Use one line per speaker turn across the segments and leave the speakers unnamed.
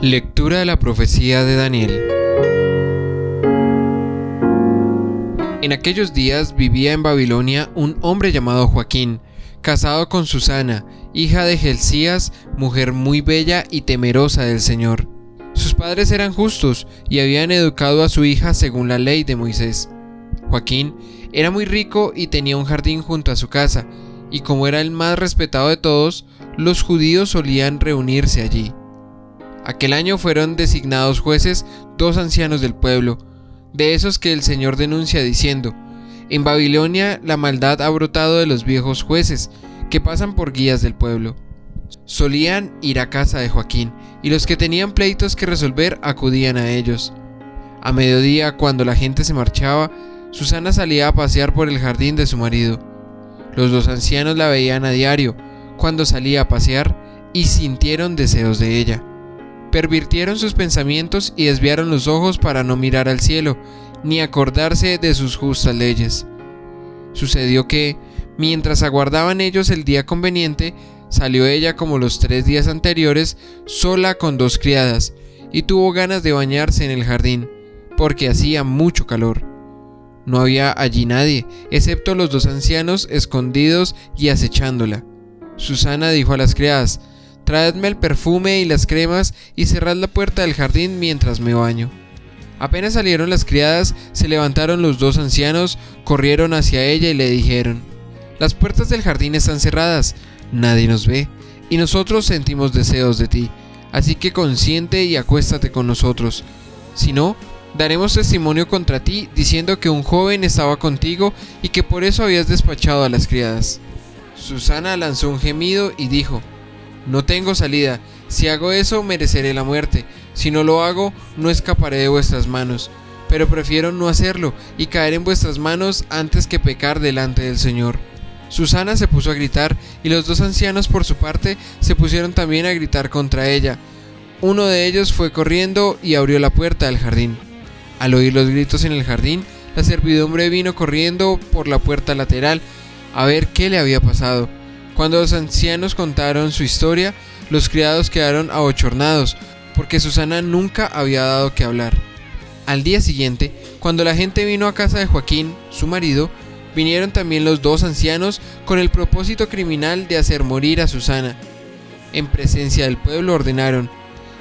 Lectura de la profecía de Daniel. En aquellos días vivía en Babilonia un hombre llamado Joaquín, casado con Susana, hija de Hilcías, mujer muy bella y temerosa del Señor. Sus padres eran justos y habían educado a su hija según la ley de Moisés. Joaquín era muy rico y tenía un jardín junto a su casa, y como era el más respetado de todos, los judíos solían reunirse allí. Aquel año fueron designados jueces 2 ancianos del pueblo, de esos que el Señor denuncia diciendo: en Babilonia la maldad ha brotado de los viejos jueces, que pasan por guías del pueblo. Solían ir a casa de Joaquín, y los que tenían pleitos que resolver acudían a ellos. A mediodía, cuando la gente se marchaba, Susana salía a pasear por el jardín de su marido. Los 2 ancianos la veían a diario, cuando salía a pasear, y sintieron deseos de ella. Pervirtieron sus pensamientos y desviaron los ojos para no mirar al cielo, ni acordarse de sus justas leyes. Sucedió que, mientras aguardaban ellos el día conveniente, salió ella como los 3 días anteriores, sola con 2 criadas, y tuvo ganas de bañarse en el jardín, porque hacía mucho calor. No había allí nadie, excepto los 2 ancianos escondidos y acechándola. Susana dijo a las criadas: traedme el perfume y las cremas y cerrad la puerta del jardín mientras me baño. Apenas salieron las criadas, se levantaron los 2 ancianos, corrieron hacia ella y le dijeron: las puertas del jardín están cerradas, nadie nos ve, y nosotros sentimos deseos de ti, así que consiente y acuéstate con nosotros. Si no, daremos testimonio contra ti, diciendo que un joven estaba contigo y que por eso habías despachado a las criadas. Susana lanzó un gemido y dijo: no tengo salida, si hago eso mereceré la muerte, si no lo hago no escaparé de vuestras manos, pero prefiero no hacerlo y caer en vuestras manos antes que pecar delante del Señor. Susana se puso a gritar y los 2 ancianos por su parte se pusieron también a gritar contra ella. Uno de ellos fue corriendo y abrió la puerta del jardín. Al oír los gritos en el jardín, la servidumbre vino corriendo por la puerta lateral a ver qué le había pasado. Cuando los ancianos contaron su historia, los criados quedaron abochornados, porque Susana nunca había dado que hablar. Al día siguiente, cuando la gente vino a casa de Joaquín, su marido, vinieron también los 2 ancianos con el propósito criminal de hacer morir a Susana. En presencia del pueblo ordenaron: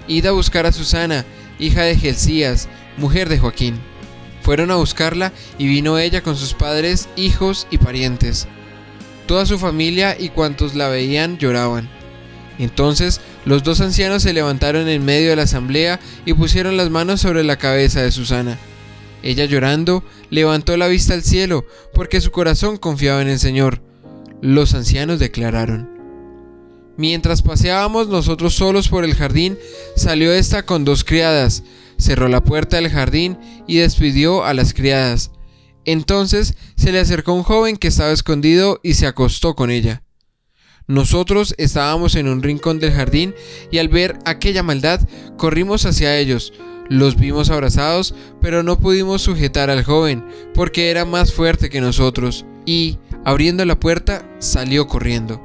id a buscar a Susana, hija de Hilcías, mujer de Joaquín. Fueron a buscarla y vino ella con sus padres, hijos y parientes. Toda su familia y cuantos la veían lloraban. Entonces los 2 ancianos se levantaron en medio de la asamblea y pusieron las manos sobre la cabeza de Susana. Ella, llorando, levantó la vista al cielo, porque su corazón confiaba en el Señor. Los ancianos declararon: mientras paseábamos nosotros solos por el jardín, salió esta con 2 criadas, cerró la puerta del jardín y despidió a las criadas. Entonces se le acercó un joven que estaba escondido y se acostó con ella. Nosotros estábamos en un rincón del jardín y al ver aquella maldad corrimos hacia ellos. Los vimos abrazados, pero no pudimos sujetar al joven porque era más fuerte que nosotros y, abriendo la puerta, salió corriendo.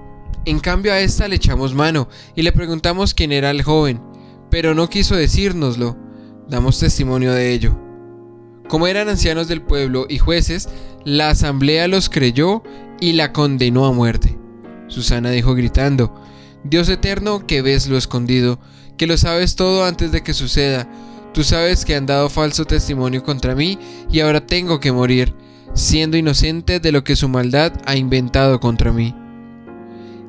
En cambio a esta le echamos mano y le preguntamos quién era el joven, pero no quiso decírnoslo. Damos testimonio de ello. Como eran ancianos del pueblo y jueces, la asamblea los creyó y la condenó a muerte. Susana dijo gritando: Dios eterno, que ves lo escondido, que lo sabes todo antes de que suceda, tú sabes que han dado falso testimonio contra mí y ahora tengo que morir, siendo inocente de lo que su maldad ha inventado contra mí.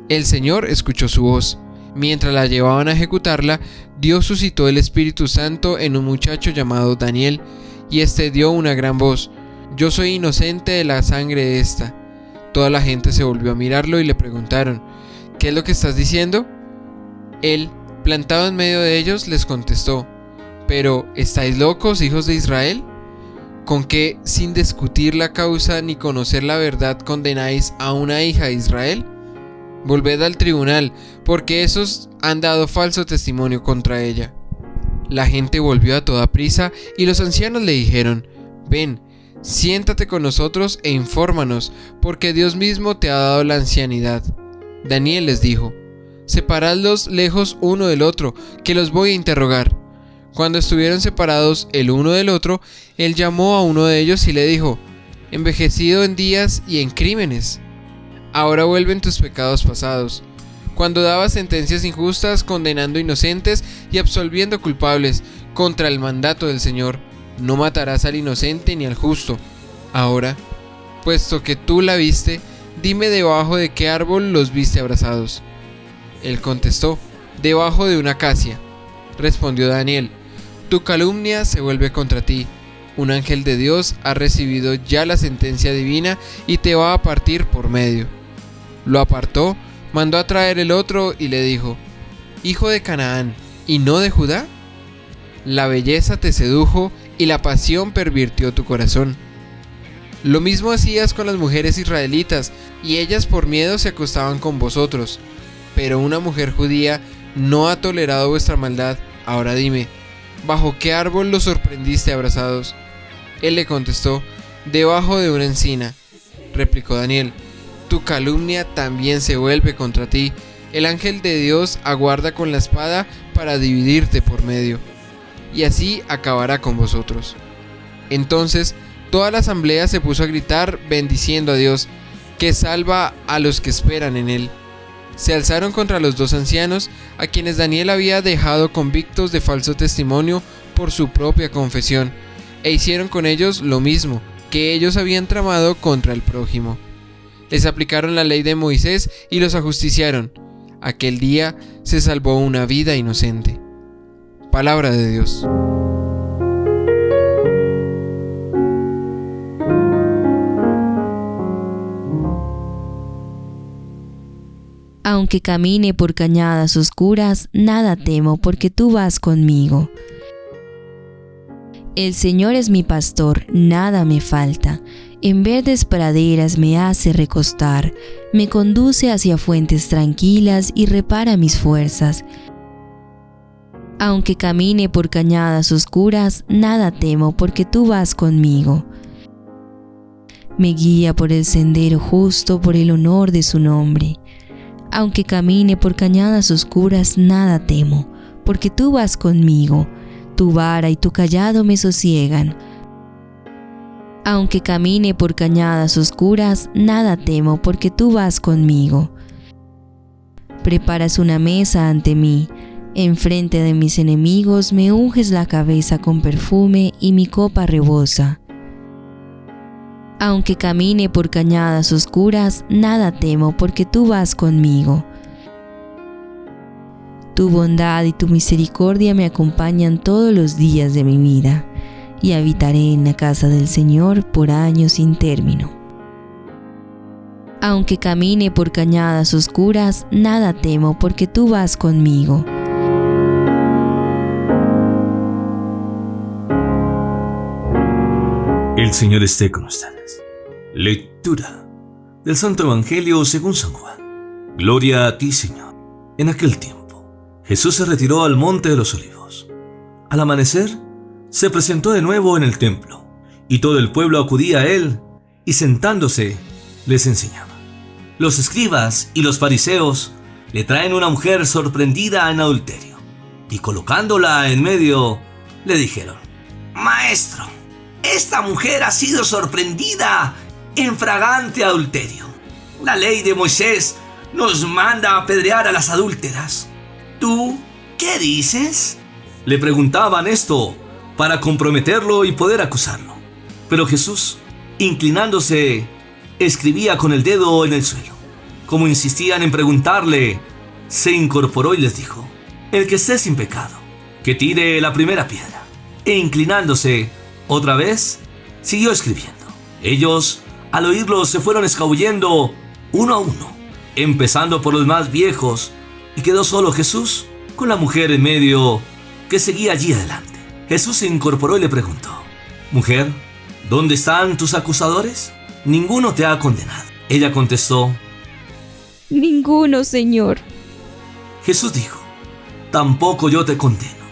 El Señor escuchó su voz. Mientras la llevaban a ejecutarla, Dios suscitó el Espíritu Santo en un muchacho llamado Daniel, y este dio una gran voz: yo soy inocente de la sangre de esta. Toda la gente se volvió a mirarlo y le preguntaron: ¿qué es lo que estás diciendo? Él, plantado en medio de ellos, les contestó: ¿pero estáis locos, hijos de Israel? ¿Con qué, sin discutir la causa ni conocer la verdad, condenáis a una hija de Israel? Volved al tribunal, porque esos han dado falso testimonio contra ella. La gente volvió a toda prisa y los ancianos le dijeron: ven, siéntate con nosotros e infórmanos, porque Dios mismo te ha dado la ancianidad. Daniel les dijo: separadlos lejos uno del otro, que los voy a interrogar. Cuando estuvieron separados el uno del otro, él llamó a uno de ellos y le dijo: envejecido en días y en crímenes, ahora vuelven tus pecados pasados. Cuando dabas sentencias injustas, condenando inocentes y absolviendo culpables, contra el mandato del Señor, no matarás al inocente ni al justo. Ahora, puesto que tú la viste, dime debajo de qué árbol los viste abrazados. Él contestó: debajo de una acacia. Respondió Daniel: tu calumnia se vuelve contra ti. Un ángel de Dios ha recibido ya la sentencia divina y te va a partir por medio. Lo apartó, mandó a traer el otro y le dijo: hijo de Canaán, ¿y no de Judá? La belleza te sedujo y la pasión pervirtió tu corazón. Lo mismo hacías con las mujeres israelitas, y ellas por miedo se acostaban con vosotros. Pero una mujer judía no ha tolerado vuestra maldad. Ahora dime, ¿bajo qué árbol los sorprendiste abrazados? Él le contestó: debajo de una encina. Replicó Daniel: tu calumnia también se vuelve contra ti. El ángel de Dios aguarda con la espada para dividirte por medio, y así acabará con vosotros. Entonces toda la asamblea se puso a gritar, bendiciendo a Dios, que salva a los que esperan en él. Se alzaron contra los dos ancianos, a quienes Daniel había dejado convictos de falso testimonio por su propia confesión, e hicieron con ellos lo mismo que ellos habían tramado contra el prójimo. Les aplicaron la ley de Moisés y los ajusticiaron. Aquel día se salvó una vida inocente. Palabra de Dios.
Aunque camine por cañadas oscuras, nada temo, porque tú vas conmigo. El Señor es mi pastor, nada me falta. En verdes praderas me hace recostar, me conduce hacia fuentes tranquilas y repara mis fuerzas. Aunque camine por cañadas oscuras, nada temo, porque tú vas conmigo. Me guía por el sendero justo, por el honor de su nombre. Aunque camine por cañadas oscuras, nada temo, porque tú vas conmigo. Tu vara y tu cayado me sosiegan. Aunque camine por cañadas oscuras, nada temo, porque tú vas conmigo. Preparas una mesa ante mí, enfrente de mis enemigos me unges la cabeza con perfume y mi copa rebosa. Aunque camine por cañadas oscuras, nada temo, porque tú vas conmigo. Tu bondad y tu misericordia me acompañan todos los días de mi vida, y habitaré en la casa del Señor por años sin término. Aunque camine por cañadas oscuras, nada temo, porque tú vas conmigo.
El Señor esté con ustedes. Lectura del Santo Evangelio según San Juan. Gloria a ti, Señor. En aquel tiempo, Jesús se retiró al monte de los Olivos. Al amanecer, se presentó de nuevo en el templo, y todo el pueblo acudía a él, y sentándose, les enseñaba. Los escribas y los fariseos le traen una mujer sorprendida en adulterio, y colocándola en medio, le dijeron: Maestro, esta mujer ha sido sorprendida en flagrante adulterio. La ley de Moisés nos manda a apedrear a las adúlteras. ¿Tú qué dices? Le preguntaban esto para comprometerlo y poder acusarlo. Pero Jesús, inclinándose, escribía con el dedo en el suelo. Como insistían en preguntarle, se incorporó y les dijo: el que esté sin pecado, que tire la primera piedra. E inclinándose, otra vez, siguió escribiendo. Ellos, al oírlo, se fueron escabullendo uno a uno, empezando por los más viejos, y quedó solo Jesús con la mujer en medio, que seguía allí adelante. Jesús se incorporó y le preguntó: Mujer, ¿dónde están tus acusadores? Ninguno te ha condenado. Ella contestó:
Ninguno, Señor.
Jesús dijo: Tampoco yo te condeno.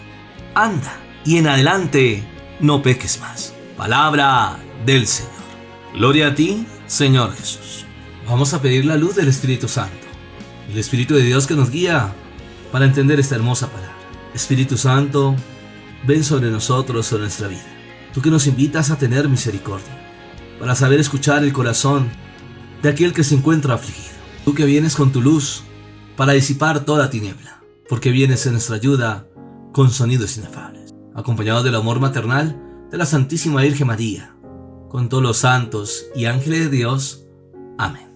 Anda, y en adelante no peques más. Palabra del Señor. Gloria a ti, Señor Jesús. Vamos a pedir la luz del Espíritu Santo, el Espíritu de Dios que nos guía para entender esta hermosa palabra. Espíritu Santo, ven sobre nosotros, sobre nuestra vida. Tú que nos invitas a tener misericordia, para saber escuchar el corazón de aquel que se encuentra afligido. Tú que vienes con tu luz para disipar toda tiniebla, porque vienes en nuestra ayuda con sonidos inefables, acompañado del amor maternal de la Santísima Virgen María, con todos los santos y ángeles de Dios. Amén.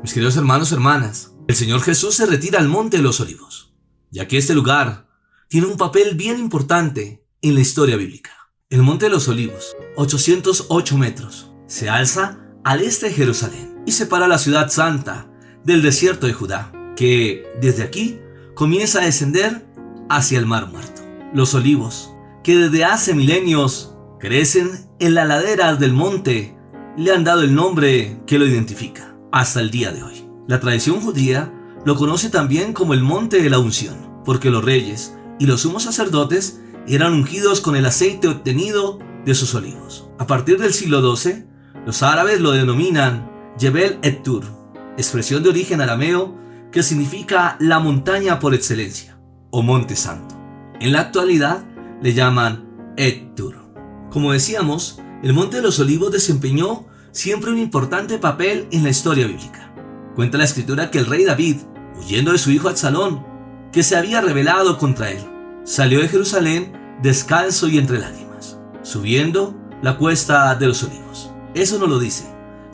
Mis queridos hermanos y hermanas, el Señor Jesús se retira al Monte de los Olivos, ya que este lugar tiene un papel bien importante en la historia bíblica. El Monte de los Olivos, 808 metros, se alza al este de Jerusalén y separa la ciudad santa del desierto de Judá, que desde aquí comienza a descender hacia el Mar Muerto. Los olivos, que desde hace milenios crecen en las laderas del monte, le han dado el nombre que lo identifica hasta el día de hoy. La tradición judía lo conoce también como el Monte de la Unción, porque los reyes y los sumos sacerdotes eran ungidos con el aceite obtenido de sus olivos. A partir del siglo XII, los árabes lo denominan Jebel et-Tur, expresión de origen arameo que significa la montaña por excelencia, o Monte Santo. En la actualidad le llaman et-Tur. Como decíamos, el Monte de los Olivos desempeñó siempre un importante papel en la historia bíblica. Cuenta la escritura que el rey David, huyendo de su hijo Absalón, que se había rebelado contra él, salió de Jerusalén descalzo y entre lágrimas, subiendo la cuesta de los Olivos. Eso nos lo dice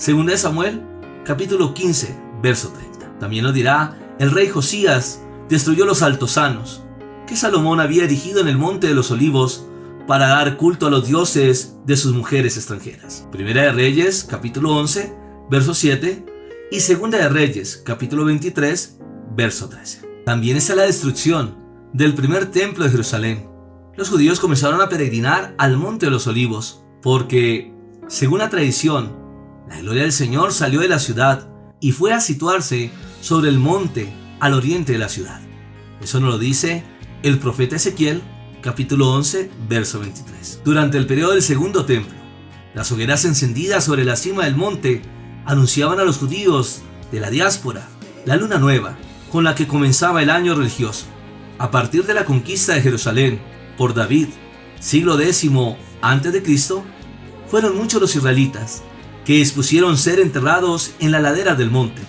2 Samuel, capítulo 15, verso 30. También nos dirá, el rey Josías destruyó los altosanos que Salomón había erigido en el Monte de los Olivos para dar culto a los dioses de sus mujeres extranjeras. Primera de Reyes, capítulo 11, verso 7, y Segunda de Reyes, capítulo 23, verso 13. También está la destrucción del primer templo de Jerusalén. Los judíos comenzaron a peregrinar al Monte de los Olivos porque, según la tradición, la gloria del Señor salió de la ciudad y fue a situarse sobre el monte al oriente de la ciudad. Eso nos lo dice el profeta Ezequiel, capítulo 11, verso 23. Durante el periodo del segundo templo, las hogueras encendidas sobre la cima del monte anunciaban a los judíos de la diáspora la luna nueva con la que comenzaba el año religioso. A partir de la conquista de Jerusalén por David, siglo X a.C., fueron muchos los israelitas que dispusieron ser enterrados en la ladera del monte.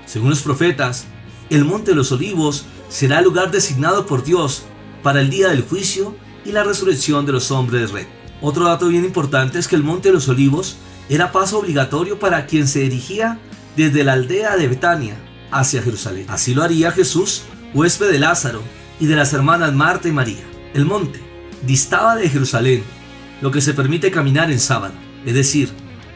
Según los profetas, el Monte de los Olivos será el lugar designado por Dios para el día del juicio y la resurrección de los hombres de red. Otro dato bien importante es que el Monte de los Olivos era paso obligatorio para quien se dirigía desde la aldea de Betania hacia Jerusalén. Así lo haría Jesús, huésped de Lázaro y de las hermanas Marta y María. El monte distaba de Jerusalén, lo que se permite caminar en sábado, es decir,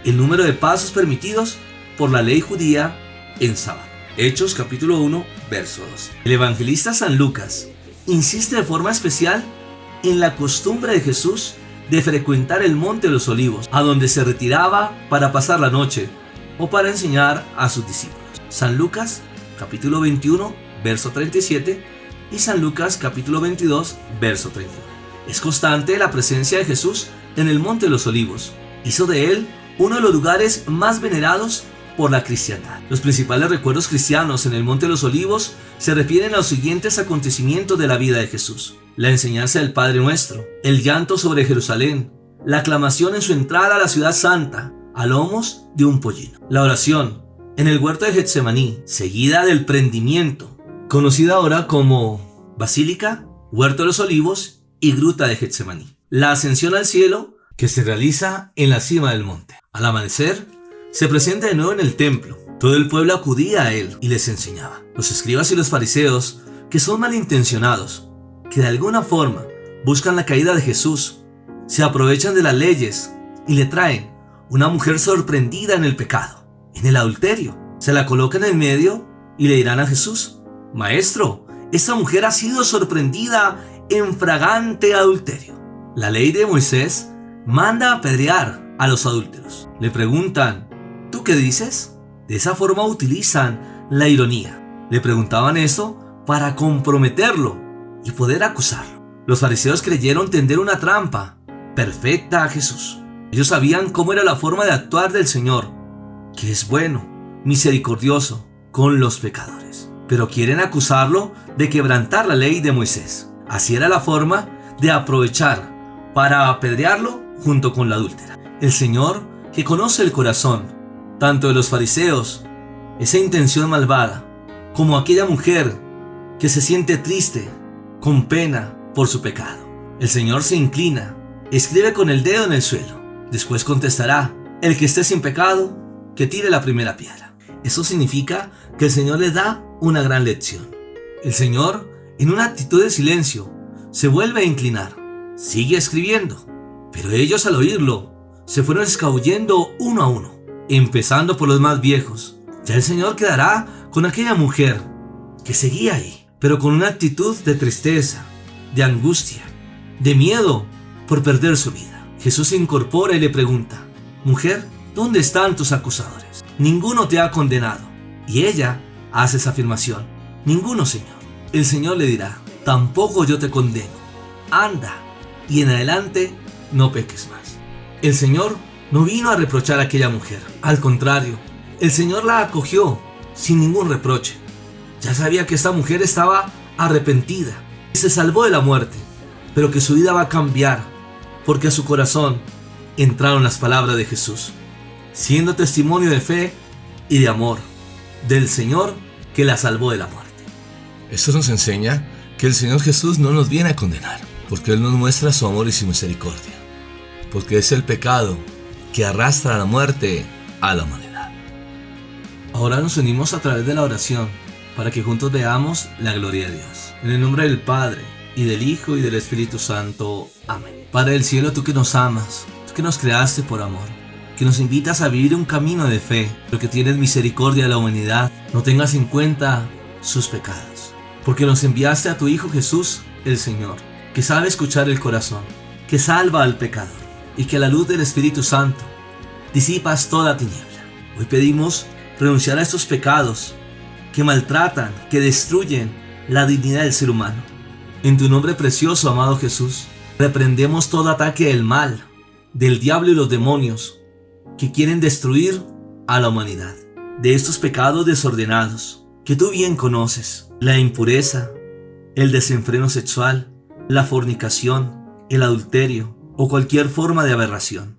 el número de pasos permitidos por la ley judía en sábado. Hechos capítulo 1, verso 12. El evangelista San Lucas insiste de forma especial en la costumbre de Jesús de frecuentar el Monte de los Olivos, a donde se retiraba para pasar la noche o para enseñar a sus discípulos. San Lucas capítulo 21, verso 37 y San Lucas capítulo 22, verso 39. Es constante la presencia de Jesús en el Monte de los Olivos. Hizo de él uno de los lugares más venerados por la cristiandad. Los principales recuerdos cristianos en el Monte de los Olivos se refieren a los siguientes acontecimientos de la vida de Jesús: la enseñanza del Padre Nuestro, el llanto sobre Jerusalén, la aclamación en su entrada a la ciudad santa, a lomos de un pollino, la oración en el huerto de Getsemaní, seguida del prendimiento, conocida ahora como Basílica, Huerto de los Olivos y Gruta de Getsemaní, la ascensión al cielo que se realiza en la cima del monte. Al amanecer, se presenta de nuevo en el templo. Todo el pueblo acudía a él y les enseñaba. Los escribas y los fariseos, que son malintencionados, que de alguna forma buscan la caída de Jesús, se aprovechan de las leyes y le traen una mujer sorprendida en el pecado, en el adulterio. Se la colocan en medio y le dirán a Jesús: Maestro, esta mujer ha sido sorprendida en fragante adulterio. La ley de Moisés manda apedrear a los adúlteros. Le preguntan: ¿tú qué dices? De esa forma utilizan la ironía. Le preguntaban eso para comprometerlo y poder acusarlo. Los fariseos creyeron tender una trampa perfecta a Jesús. Ellos sabían cómo era la forma de actuar del Señor, que es bueno, misericordioso con los pecadores. Pero quieren acusarlo de quebrantar la ley de Moisés. Así era la forma de aprovechar para apedrearlo junto con la adúltera. El Señor, que conoce el corazón, tanto de los fariseos, esa intención malvada, como aquella mujer que se siente triste, con pena por su pecado. El Señor se inclina, escribe con el dedo en el suelo, después contestará: el que esté sin pecado, que tire la primera piedra. Eso significa que el Señor les da una gran lección. El Señor, en una actitud de silencio, se vuelve a inclinar, sigue escribiendo, pero ellos al oírlo se fueron escabullendo uno a uno, empezando por los más viejos. Ya el Señor quedará con aquella mujer que seguía ahí, pero con una actitud de tristeza, de angustia, de miedo por perder su vida. Jesús se incorpora y le pregunta: mujer, ¿dónde están tus acusadores? Ninguno te ha condenado. Y ella hace esa afirmación: ninguno, Señor. El Señor le dirá: tampoco yo te condeno. Anda, y en adelante no peques más. El Señor no vino a reprochar a aquella mujer. Al contrario, el Señor la acogió sin ningún reproche. Ya sabía que esta mujer estaba arrepentida y se salvó de la muerte, pero que su vida va a cambiar, porque a su corazón entraron las palabras de Jesús, siendo testimonio de fe y de amor del Señor que la salvó de la muerte.
Esto nos enseña que el Señor Jesús no nos viene a condenar, porque Él nos muestra su amor y su misericordia, porque es el pecado que arrastra a la muerte a la humanidad.
Ahora nos unimos a través de la oración para que juntos veamos la gloria de Dios. En el nombre del Padre, y del Hijo, y del Espíritu Santo. Amén. Padre del cielo, tú que nos amas, tú que nos creaste por amor, que nos invitas a vivir un camino de fe, pero que tienes misericordia de la humanidad, no tengas en cuenta sus pecados, porque nos enviaste a tu Hijo Jesús, el Señor, que sabe escuchar el corazón, que salva al pecador, y que a la luz del Espíritu Santo disipas toda tiniebla. Hoy pedimos renunciar a estos pecados que maltratan, que destruyen la dignidad del ser humano. En tu nombre precioso, amado Jesús, reprendemos todo ataque del mal, del diablo y los demonios que quieren destruir a la humanidad, de estos pecados desordenados que tú bien conoces: la impureza, el desenfreno sexual, la fornicación, el adulterio o cualquier forma de aberración.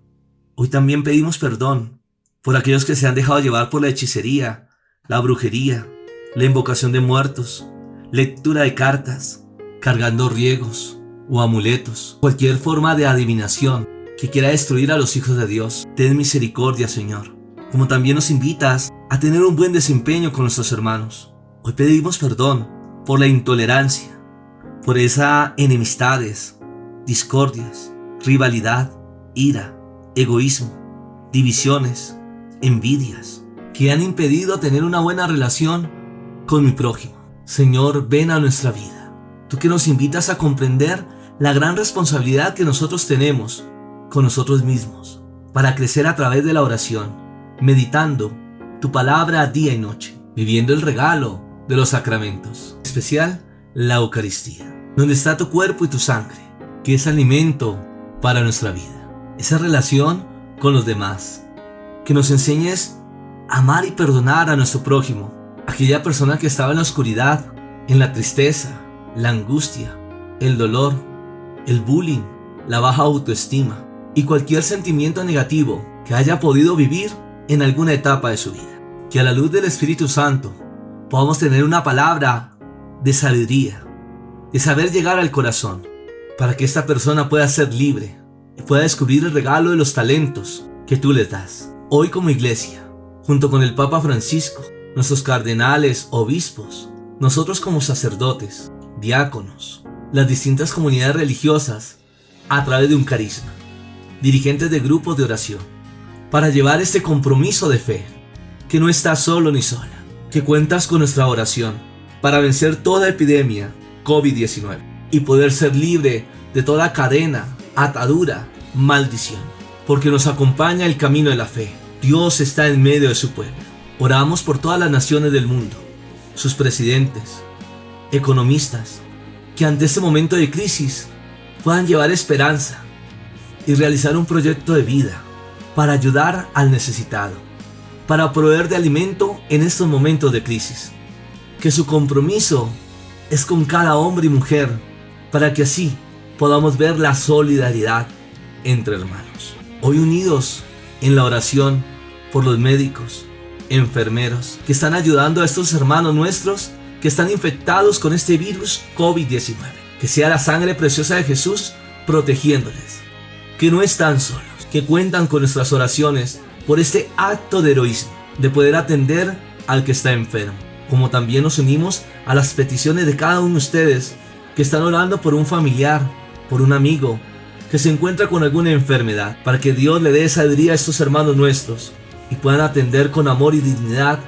Hoy también pedimos perdón por aquellos que se han dejado llevar por la hechicería, la brujería, la invocación de muertos, lectura de cartas, cargando riegos o amuletos, cualquier forma de adivinación que quiera destruir a los hijos de Dios. Ten misericordia, Señor, como también nos invitas a tener un buen desempeño con nuestros hermanos. Hoy pedimos perdón por la intolerancia, por esas enemistades, discordias, rivalidad, ira, egoísmo, divisiones, envidias, que han impedido tener una buena relación con mi prójimo. Señor, ven a nuestra vida. Tú que nos invitas a comprender la gran responsabilidad que nosotros tenemos con nosotros mismos, para crecer a través de la oración, meditando tu palabra día y noche, viviendo el regalo de los sacramentos, en especial la Eucaristía, donde está tu cuerpo y tu sangre, que es alimento para nuestra vida. Esa relación con los demás, que nos enseñes a amar y perdonar a nuestro prójimo, aquella persona que estaba en la oscuridad, en la tristeza, la angustia, el dolor, el bullying, la baja autoestima y cualquier sentimiento negativo que haya podido vivir en alguna etapa de su vida. Que a la luz del Espíritu Santo podamos tener una palabra de sabiduría, de saber llegar al corazón, para que esta persona pueda ser libre y pueda descubrir el regalo de los talentos que tú les das. Hoy como iglesia, junto con el Papa Francisco, nuestros cardenales, obispos, nosotros como sacerdotes, diáconos, las distintas comunidades religiosas, a través de un carisma, dirigentes de grupos de oración, para llevar este compromiso de fe, que no estás solo ni sola, que cuentas con nuestra oración para vencer toda epidemia COVID-19 y poder ser libre de toda cadena, atadura, maldición, porque nos acompaña el camino de la fe. Dios está en medio de su pueblo. Oramos por todas las naciones del mundo, sus presidentes, economistas, que ante este momento de crisis puedan llevar esperanza y realizar un proyecto de vida para ayudar al necesitado, para proveer de alimento en estos momentos de crisis. Que su compromiso es con cada hombre y mujer, para que así podamos ver la solidaridad entre hermanos. Hoy unidos en la oración por los médicos, enfermeros que están ayudando a estos hermanos nuestros que están infectados con este virus COVID-19. Que sea la sangre preciosa de Jesús protegiéndoles. Que no están solos, que cuentan con nuestras oraciones por este acto de heroísmo, de poder atender al que está enfermo. Como también nos unimos a las peticiones de cada uno de ustedes que están orando por un familiar, por un amigo que se encuentra con alguna enfermedad, para que Dios le dé sabiduría a estos hermanos nuestros y puedan atender con amor y dignidad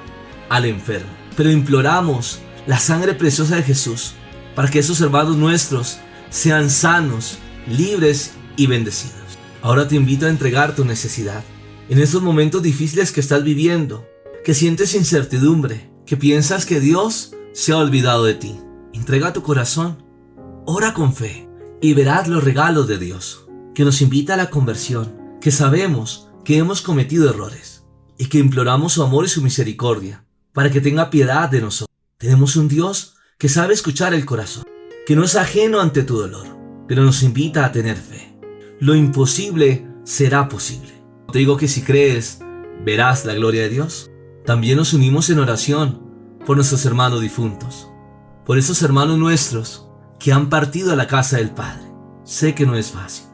al enfermo. Pero imploramos la sangre preciosa de Jesús para que esos hermanos nuestros sean sanos, libres y bendecidos. Ahora te invito a entregar tu necesidad. En estos momentos difíciles que estás viviendo, que sientes incertidumbre, que piensas que Dios se ha olvidado de ti, entrega tu corazón, ora con fe y verás los regalos de Dios, que nos invita a la conversión, que sabemos que hemos cometido errores y que imploramos su amor y su misericordia para que tenga piedad de nosotros. Tenemos un Dios que sabe escuchar el corazón, que no es ajeno ante tu dolor, pero nos invita a tener fe. Lo imposible será posible. Te digo que si crees, verás la gloria de Dios. También nos unimos en oración por nuestros hermanos difuntos, por esos hermanos nuestros que han partido a la casa del Padre. Sé que no es fácil,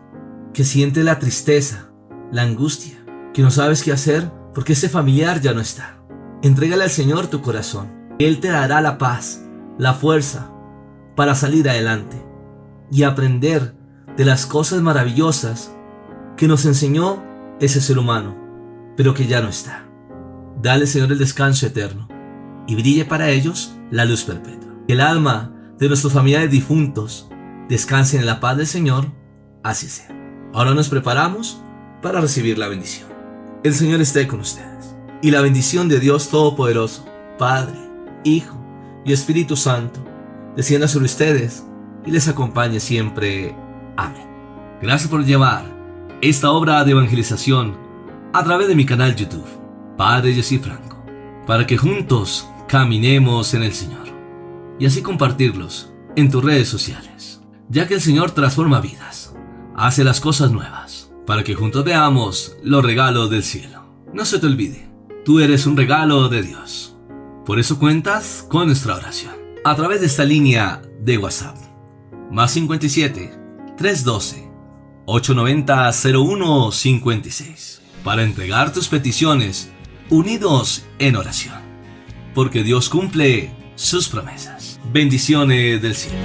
que sientes la tristeza, la angustia, que no sabes qué hacer porque ese familiar ya no está. Entrégale al Señor tu corazón. Él te dará la paz, la fuerza para salir adelante y aprender de las cosas maravillosas que nos enseñó ese ser humano, pero que ya no está. Dale, Señor, el descanso eterno y brille para ellos la luz perpetua. Que el alma de nuestros familiares difuntos descanse en la paz del Señor, así sea. Ahora nos preparamos para recibir la bendición. El Señor esté con ustedes y la bendición de Dios Todopoderoso, Padre, Hijo y Espíritu Santo, descienda sobre ustedes y les acompañe siempre. Amén. Gracias por llevar esta obra de evangelización a través de mi canal YouTube, Padre Jesse Franco, para que juntos caminemos en el Señor y así compartirlos en tus redes sociales, ya que el Señor transforma vidas, hace las cosas nuevas, para que juntos veamos los regalos del cielo. No se te olvide, tú eres un regalo de Dios. Por eso cuentas con nuestra oración a través de esta línea de WhatsApp, más 57 312 890 0156, para entregar tus peticiones unidos en oración, porque Dios cumple sus promesas. Bendiciones del cielo.